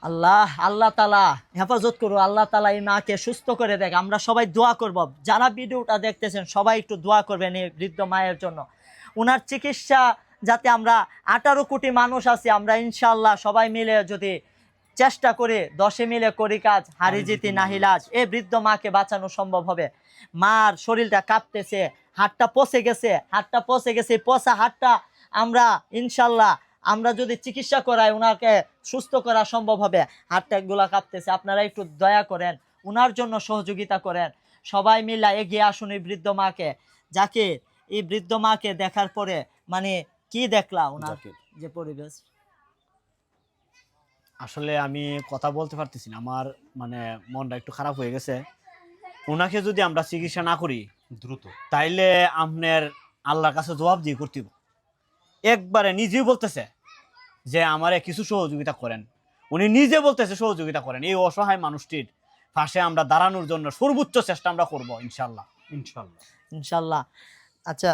আল্লাহ আল্লাহ তালা হেফাজত করো, আল্লাহ তালা এই মাকে সুস্থ করে দেখ। আমরা সবাই দোয়া করব, যারা ভিডিওটা দেখতেছেন সবাই একটু দোয়া করবেন এই বৃদ্ধ মায়ের জন্য। ওনার চিকিৎসা যাতে আমরা 18 কোটি মানুষ আছি, আমরা ইনশাল্লাহ সবাই মিলে যদি চেষ্টা করে 10 মিলে করি কাজ, হারি জিতি নাহিলাজ, এই বৃদ্ধ মাকে বাঁচানো সম্ভব হবে। মার শরীরটা কাঁপতেছে, হাতটা পচে গেছে, পচা হাতটা আমরা ইনশাল্লাহ আমরা যদি চিকিৎসা করাই ওনাকে সুস্থ করা সম্ভব হবে। হাতটা গুলা কাঁপতেছে, আপনারা একটু দয়া করেন, ওনার জন্য সহযোগিতা করেন। সবাই মিলে এগিয়ে আসুন এই বৃদ্ধ মাকে। যাকে এই বৃদ্ধ মাকে দেখার পরে মানে কি দেখলা ওনার যে পরিবেশ, আসলে আমি কথা বলতে পারতেছি না, আমার মানে মনটা একটু খারাপ হয়ে গেছে। ওনাকে যদি আমরা চিকিৎসা না করি দ্রুত, তাইলে আপনার আল্লাহর কাছে জবাব দিয়ে করতে হবে। একবারে নিজেই বলতেছে যে আমারে কিছু সহযোগিতা করেন, উনি নিজে বলতেছে সহযোগিতা করেন। এই অসহায় মানুষটির পাশে আমরা দাঁড়ানোর জন্য সর্বোচ্চ চেষ্টা আমরা করবো ইনশাল্লাহ। ইনশাল্লাহ। আচ্ছা